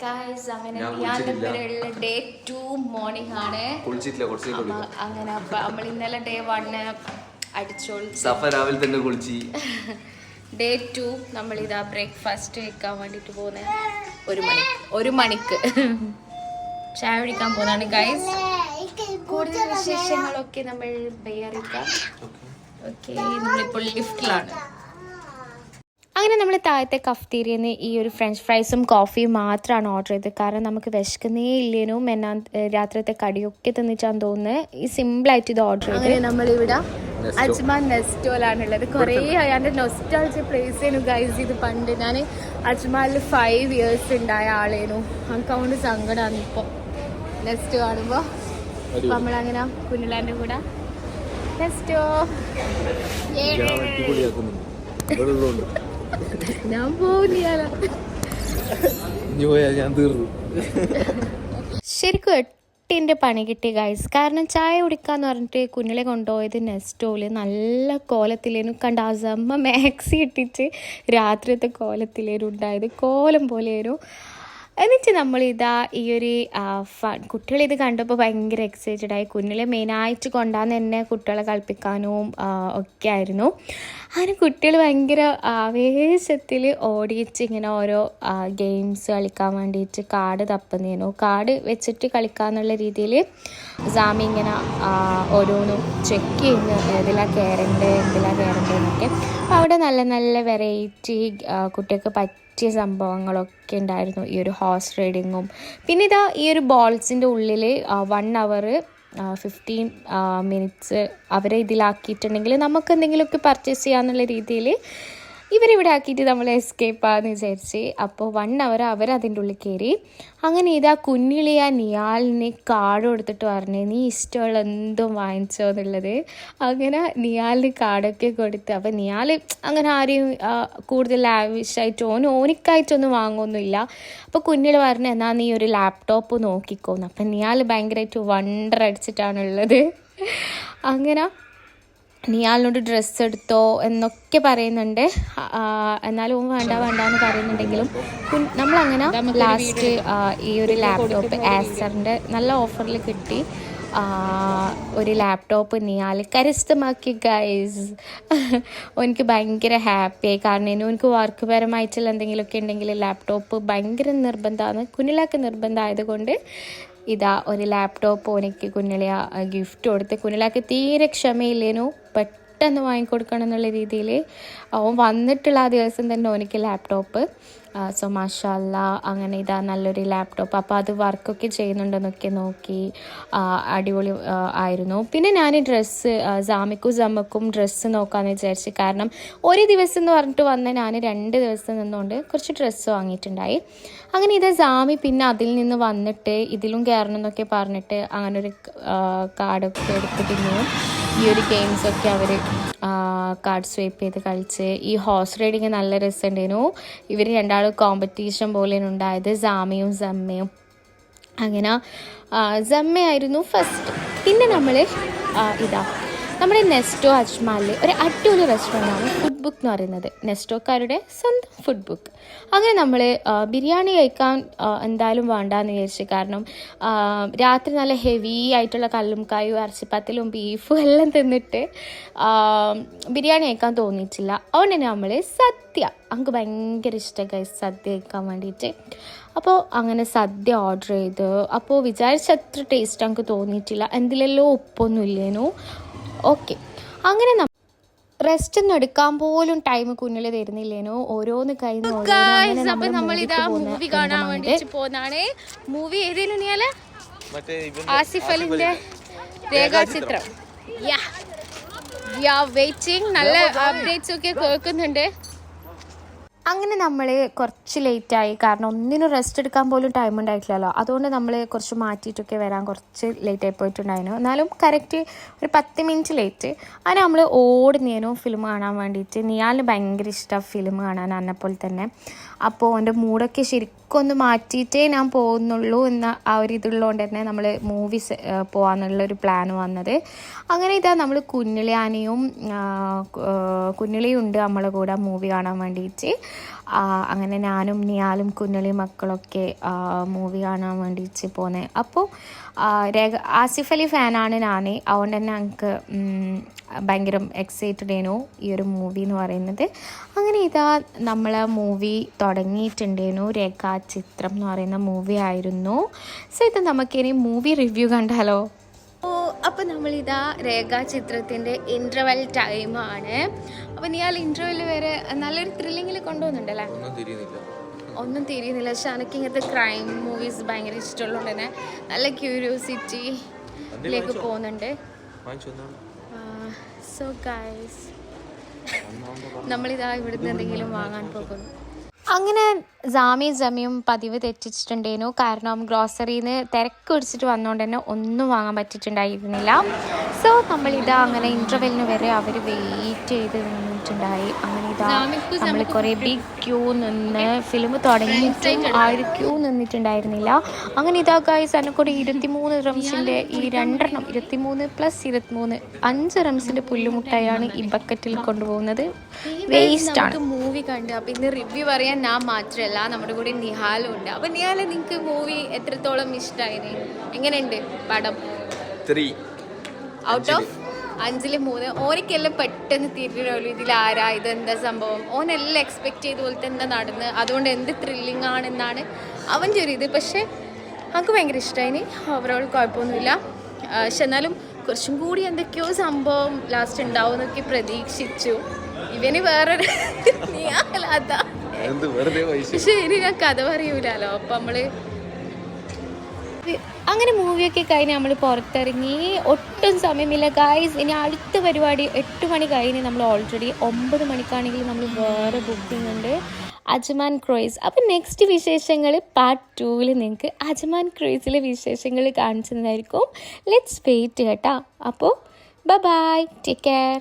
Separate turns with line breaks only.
Guys അങ്ങനെ ഞാനിവിടെ day 2 morning ആണ്. അങ്ങനെ അപ്പൊ നമ്മൾ ഇന്നലെ ഡേ 1 അടിച്ചോളൂ.
രാവിലെ തന്നെ കുളിച്ച്.
ഡേ 2 നമ്മളിതാ ബ്രേക്ക്ഫാസ്റ്റ് കഴിക്കാൻ വേണ്ടിട്ട് പോകുന്നത്. ഒരു മണിക്ക് ചായ കുടിക്കാൻ പോകുന്നതാണ് ഗൈസ്. കൂടുതൽ വിശേഷങ്ങളൊക്കെ നമ്മൾ അറിയിക്കാം. ഓക്കെ, നമ്മളിപ്പോൾ ലിഫ്റ്റിലാണ്. അങ്ങനെ നമ്മൾ താഴത്തെ കഫ്തീരിയിൽ നിന്ന് ഈ ഒരു ഫ്രഞ്ച് ഫ്രൈസും കോഫിയും മാത്രമാണ് ഓർഡർ ചെയ്തത്. കാരണം നമുക്ക് വിശക്കുന്നേ ഇല്ലേനും രാത്രിയത്തെ കടിയൊക്കെ തിന്നിച്ചാന്ന് തോന്നുന്നത്. ഈ സിമ്പിളായിട്ട് ഇത് ഓർഡർ ചെയ്ത് നമ്മളിവിടെ അജ്മാൻ നെസ്റ്റോലാണുള്ളത്. കുറേ അതിൻ്റെ നൊസ്റ്റാൾജിയ പ്ലേസ് ചെയ്യുന്നു ഗൈസ്. ഇത് പണ്ട് ഞാൻ അജ്മാനിൽ 5 years ഉണ്ടായ ആളേനു. അക്കൗണ്ട് സങ്കടമാണ് ഇപ്പോൾ നെസ്റ്റോ കാണുമ്പോൾ. അപ്പോൾ നമ്മളങ്ങനെ കുഞ്ഞിലാൻ്റെ കൂടെ നെസ്റ്റോ ഞാൻ പോവില്ല. ശരിക്കും 8 പണി കിട്ടി ഗൈസ്. കാരണം ചായ കുടിക്കാന്ന് പറഞ്ഞിട്ട് കുഞ്ഞിലെ കൊണ്ടുപോയത് നെസ്റ്റോല് നല്ല കോലത്തിലേനും കണ്ട. അസമ്മ മാക്സി ഇട്ടിട്ട് രാത്രിയത്തെ കോലത്തിലേനും ഉണ്ടായത്. കോലം പോലെയായിരുന്നു. എന്നിട്ട് നമ്മളിതാ ഈ ഒരു കുട്ടികളിത് കണ്ടപ്പോൾ ഭയങ്കര എക്സൈറ്റഡായി. കുഞ്ഞിലെ മെയിനായിട്ട് കൊണ്ടുവന്ന് തന്നെ കുട്ടികളെ കളിപ്പിക്കാനും ഒക്കെ ആയിരുന്നു. അങ്ങനെ കുട്ടികൾ ഭയങ്കര ആവേശത്തിൽ ഓടിച്ച് ഇങ്ങനെ ഓരോ ഗെയിംസ് കളിക്കാൻ വേണ്ടിയിട്ട് കാർഡ് തപ്പുന്നതിനു. കാർഡ് വെച്ചിട്ട് കളിക്കാന്നുള്ള രീതിയിൽ സാമി ഇങ്ങനെ ഓരോന്നും ചെക്ക് ചെയ്യുന്നു, ഏതിലാണ് കയറേണ്ടതെന്നൊക്കെ. അപ്പോൾ അവിടെ നല്ല നല്ല വെറൈറ്റി കുട്ടികൾക്ക് പറ്റിയ സംഭവങ്ങളൊക്കെ ഉണ്ടായിരുന്നു. ഈ ഒരു ഹോഴ്സ് റൈഡിങ്ങും പിന്നെ ഇതാ ഈ ഒരു ബോൾസിൻ്റെ ഉള്ളിൽ 1 hour 15 minutes അവരെ ഇതിലാക്കിയിട്ടുണ്ടെങ്കിൽ നമുക്ക് എന്തെങ്കിലുമൊക്കെ പർച്ചേസ് ചെയ്യാന്നുള്ള രീതിയിൽ ഇവരിവിടെ ആക്കിയിട്ട് നമ്മൾ എസ്കേപ്പ് ആണെന്ന് വിചാരിച്ച്. അപ്പോൾ 1 hour അവരതിൻ്റെ ഉള്ളിൽ കയറി. അങ്ങനെ ഇതാ കുഞ്ഞിളിയ നിയാലിന് കാർഡ് കൊടുത്തിട്ട് പറഞ്ഞു നീ ഇഷ്ടമുള്ള എന്തും വാങ്ങിച്ചോ എന്നുള്ളത്. അങ്ങനെ നിയാലിന് കാർഡൊക്കെ കൊടുത്ത്. അപ്പോൾ നിയാൽ അങ്ങനെ ആരെയും കൂടുതൽ ലാവിഷായിട്ട് ഓനിക്കായിട്ടൊന്നും വാങ്ങുമൊന്നുമില്ല. അപ്പോൾ കുഞ്ഞിൽ പറഞ്ഞു എന്നാൽ നീ ഒരു ലാപ്ടോപ്പ് നോക്കിക്കോന്ന്. അപ്പം നിയാൽ ഭയങ്കരമായിട്ട് വണ്ടർ അടിച്ചിട്ടാണുള്ളത്. അങ്ങനെ നിയാലിനോട് ഡ്രസ്സ് എടുത്തോ എന്നൊക്കെ പറയുന്നുണ്ട്. എന്നാലും വേണ്ടെന്ന് പറയുന്നുണ്ടെങ്കിലും നമ്മളങ്ങനെ ലാസ്റ്റ് ഈ ഒരു ലാപ്ടോപ്പ് ആസറിൻ്റെ നല്ല ഓഫറിൽ കിട്ടി. ഒരു ലാപ്ടോപ്പ് നിയാൽ കരസ്ഥമാക്കി ഗൈസ്. എനിക്ക് ഭയങ്കര ഹാപ്പിയായി. കാരണം എനിക്ക് വർക്ക് പരമായിട്ടുള്ള എന്തെങ്കിലുമൊക്കെ ഉണ്ടെങ്കിൽ ലാപ്ടോപ്പ് ഭയങ്കര നിർബന്ധമാണ്. കുഞ്ഞിലാക്ക് നിർബന്ധമായതുകൊണ്ട് ഇതാ ഒരു ലാപ്ടോപ്പ് എനിക്ക് കുഞ്ഞിളിയ ഗിഫ്റ്റ് കൊടുത്ത്. കുഞ്ഞിലാക്ക് തീരെ ക്ഷമയില്ലേനു, പെട്ടെന്ന് വാങ്ങിക്കൊടുക്കണം എന്നുള്ള രീതിയിൽ അവൻ വന്നിട്ടുള്ള ആ ദിവസം തന്നെ എനിക്ക് ലാപ്ടോപ്പ്. സോ മാഷാ അല്ലാ അങ്ങനെ ഇതാ നല്ലൊരു ലാപ്ടോപ്പ്. അപ്പോൾ അത് വർക്കൊക്കെ ചെയ്യുന്നുണ്ടെന്നൊക്കെ നോക്കി അടിപൊളി ആയിരുന്നു. പിന്നെ ഞാൻ ഡ്രസ്സ് ജമ്മക്കും ഡ്രസ്സ് നോക്കാമെന്ന് വിചാരിച്ചു. കാരണം ഒരു ദിവസം എന്ന് പറഞ്ഞിട്ട് വന്ന ഞാൻ 2 ദിവസം നിന്നുകൊണ്ട് കുറച്ച് ഡ്രസ്സ് വാങ്ങിയിട്ടുണ്ടായി. അങ്ങനെ ഇത് ജാമി പിന്നെ അതിൽ നിന്ന് വന്നിട്ട് ഇതിലും കയറണം എന്നൊക്കെ പറഞ്ഞിട്ട് അങ്ങനെ ഒരു കാർഡൊക്കെ എടുത്ത് പിന്നെയും ഈ ഒരു ഗെയിംസൊക്കെ അവർ കാർഡ് സ്വൈപ്പ് ചെയ്ത് കളിച്ച്. ഈ ഹോഴ്സ് റൈഡിങ് നല്ല രസമുണ്ടായിരുന്നു. ഇവർ രണ്ടാളും കോമ്പറ്റീഷൻ പോലെയാണ് ഉണ്ടായത്, ജാമിയും ജമ്മയും. അങ്ങനെ ജമ്മയായിരുന്നു ഫസ്റ്റ്. പിന്നെ നമ്മൾ നമ്മുടെ നെസ്റ്റോ അജ്മാലിൽ ഒരു അടിപൊളി റെസ്റ്റോറൻ്റാണ് ഫുഡ് ബുക്ക് എന്ന് പറയുന്നത്. നെസ്റ്റോക്കാരുടെ സ്വന്തം ഫുഡ് ബുക്ക്. അങ്ങനെ നമ്മൾ ബിരിയാണി കഴിക്കാൻ എന്തായാലും വേണ്ടാന്ന് വിചാരിച്ചു. കാരണം രാത്രി നല്ല ഹെവി ആയിട്ടുള്ള കല്ലും കായും ഇറച്ചിപ്പത്തിലും ബീഫും എല്ലാം തിന്നിട്ട് ബിരിയാണി കഴിക്കാൻ തോന്നിയിട്ടില്ല. അതുകൊണ്ട് തന്നെ നമ്മൾ നമുക്ക് ഭയങ്കര ഇഷ്ടമായി സദ്യ കഴിക്കാൻ വേണ്ടിയിട്ട്. അപ്പോൾ അങ്ങനെ സദ്യ ഓർഡർ ചെയ്ത്. അപ്പോൾ വിചാരിച്ചത്ര ടേസ്റ്റ് നമുക്ക് തോന്നിയിട്ടില്ല. എന്തിലെല്ലോ ഉപ്പൊന്നും ഇല്ലേനു. ഓക്കെ, അങ്ങനെ റെസ്റ്റ് ഒന്നും എടുക്കാൻ പോലും ടൈം കുഞ്ഞിൽ തരുന്നില്ലേനോ. ഓരോന്ന് കഴിഞ്ഞ് മൂവി കാണാൻ വേണ്ടിട്ട് പോകുന്നതാണ്. മൂവി ഏതേലും ആസിഫ് അലിന്റെ രേഖാചിത്രം. വെയിറ്റിംഗ്. നല്ല അപ്ഡേറ്റ്സ് ഒക്കെ കേൾക്കുന്നുണ്ട്. അങ്ങനെ നമ്മൾ കുറച്ച് ലേറ്റായി. കാരണം ഒന്നിനും റെസ്റ്റ് എടുക്കാൻ പോലും ടൈം ഉണ്ടായിട്ടില്ലല്ലോ. അതുകൊണ്ട് നമ്മൾ കുറച്ച് മാറ്റിയിട്ടൊക്കെ വരാൻ കുറച്ച് ലേറ്റായി പോയിട്ടുണ്ടായിരുന്നു. എന്നാലും കറക്റ്റ് ഒരു 10 minutes ലേറ്റ്. അങ്ങനെ നമ്മൾ ഓടുന്നേനു ഫിലിം കാണാൻ വേണ്ടിയിട്ട്. നിയാലിന് ഭയങ്കര ഇഷ്ടമാണ് ഫിലിം കാണാൻ എന്നെപ്പോലെ തന്നെ. അപ്പോൾ എൻ്റെ മൂഡൊക്കെ ശരിക്കും ഒന്ന് മാറ്റിയിട്ടേ ഞാൻ പോകുന്നുള്ളൂ എന്ന ആ ഒരു ഇതുള്ളതുകൊണ്ട് തന്നെ നമ്മൾ മൂവീസ് പോകാമെന്നുള്ളൊരു പ്ലാൻ വന്നത്. അങ്ങനെ ഇതാ നമ്മൾ കുഞ്ഞിളിയാനയും കുഞ്ഞിളിയുണ്ട് നമ്മളെ കൂടെ മൂവി കാണാൻ വേണ്ടിയിട്ട്. അങ്ങനെ ഞാനും നിയാലും കുഞ്ഞിളി മക്കളൊക്കെ മൂവി കാണാൻ വേണ്ടിയിട്ട് പോന്നെ. അപ്പോൾ ആസിഫ് അലി ഫാനാണ് ഞാൻ, അതുകൊണ്ട് തന്നെ ഞങ്ങൾക്ക് ഭയങ്കര എക്സൈറ്റഡ് ആയിരുന്നു ഈ ഒരു മൂവി എന്ന് പറയുന്നത്. അങ്ങനെ ഇതാ നമ്മളെ മൂവി തുടങ്ങിയിട്ടുണ്ടായിരുന്നു. രേഖാചിത്രം എന്ന് പറയുന്ന മൂവി ആയിരുന്നു. സോ ഇത് നമുക്കിനി മൂവി റിവ്യൂ കണ്ടാലോ? അപ്പോൾ നമ്മളിതാ രേഖാചിത്രത്തിൻ്റെ ഇൻ്റർവെൽ ടൈമാണ്. അപ്പോൾ നീ ഇൻ്റർവെൽ വരെ നല്ലൊരു ത്രില്ലിങ്ങിൽ കൊണ്ടുപോകുന്നുണ്ടല്ലേ? ഒന്നും തിരിയുന്നില്ല. പക്ഷെ എനിക്ക് ഇങ്ങനത്തെ ക്രൈം മൂവീസ് ഭയങ്കര ഇഷ്ടമുള്ളതുകൊണ്ട് തന്നെ നല്ല ക്യൂരിയോസിറ്റിയിലേക്ക് പോകുന്നുണ്ട്. സോ ഗൈസ് നമ്മളിതാ ഇവിടുന്ന് എന്തെങ്കിലും വാങ്ങാൻ പോകുന്നു. അങ്ങനെ ജാമിയും പതിവ് തെറ്റിച്ചിട്ടുണ്ടായിരുന്നു. കാരണം ഗ്രോസറിയിൽ നിന്ന് തിരക്ക് പിടിച്ചിട്ട് വന്നുകൊണ്ട് തന്നെ ഒന്നും വാങ്ങാൻ പറ്റിയിട്ടുണ്ടായിരുന്നില്ല. സോ നമ്മളിതാ അങ്ങനെ ഇൻ്റർവെല്ലിന് വരെ അവർ വെയിറ്റ് ചെയ്ത് നിന്നിട്ടുണ്ടായി. അങ്ങനെ ഇതാ നമ്മൾ കുറേ ബിഗ് ക്യൂ നിന്ന് ഫിലിം തുടങ്ങിയിട്ടും ആ ഒരു ക്യൂ നിന്നിട്ടുണ്ടായിരുന്നില്ല. അങ്ങനെ ഇതാ ഗൈസ് എന്നെക്കൂടെ 23 റംസിൻ്റെ ഈ 2 23 + 23 5 റംസിൻ്റെ പുല്ലുമുട്ടായാണ് ഈ ബക്കറ്റിൽ കൊണ്ടുപോകുന്നത്. വേസ്റ്റാണ്. മൂവി കണ്ട് അപ്പോൾ ഇന്ന് റിവ്യൂ പറയാൻ ഞാൻ മാത്രമല്ല, നമ്മുടെ കൂടെ നിഹാലും ഉണ്ട്. അപ്പോൾ നിഹാൽ, നിങ്ങൾക്ക് മൂവി എത്രത്തോളം ഇഷ്ടമായി? എങ്ങനെയുണ്ട് പടം?
3
ഔട്ട് ഓഫ് 5-3. ഓനക്കെല്ലാം പെട്ടെന്ന് തിരിഞ്ഞു ഇതിലാരാ, ഇതെന്താ സംഭവം, ഓനെല്ലാം എക്സ്പെക്ട് ചെയ്ത പോലത്തെ എന്താ നടന്ന്, അതുകൊണ്ട് എന്ത് ത്രില്ലിംഗ് ആണെന്നാണ് അവൻ്റെ ഒരു ഇത്. പക്ഷേ നമുക്ക് ഭയങ്കര ഇഷ്ടമായി. ഓവറോൾ കുഴപ്പമൊന്നുമില്ല. പക്ഷെ എന്നാലും കുറച്ചും കൂടി എന്തൊക്കെയോ സംഭവം ലാസ്റ്റ് ഉണ്ടാവും എന്നൊക്കെ പ്രതീക്ഷിച്ചു. ഇവന് വേറൊരു നീയാലാത്ത പക്ഷെ ഇനി ഞാൻ കഥ പറയൂലോ. അപ്പം നമ്മൾ അങ്ങനെ മൂവിയൊക്കെ കഴിഞ്ഞ് നമ്മൾ പുറത്തിറങ്ങി. ഒട്ടും സമയമില്ല ഗായ്സ്. ഇനി അടുത്ത പരിപാടി 8 മണി കഴിഞ്ഞ് നമ്മൾ ഓൾറെഡി 9 മണിക്കാണെങ്കിൽ നമ്മൾ വേറെ ബുക്കിംഗ് ഉണ്ട്, അജ്മാൻ ക്രൂയിസ്. അപ്പം നെക്സ്റ്റ് വിശേഷങ്ങൾ പാർട്ട് 2 നിങ്ങൾക്ക് അജ്മാൻ ക്രൂയിസിലെ വിശേഷങ്ങൾ കാണിച്ചതായിരിക്കും. ലെറ്റ്സ് വെയിറ്റ് കേട്ടോ. അപ്പോൾ ബൈ, ടേക്ക് കെയർ.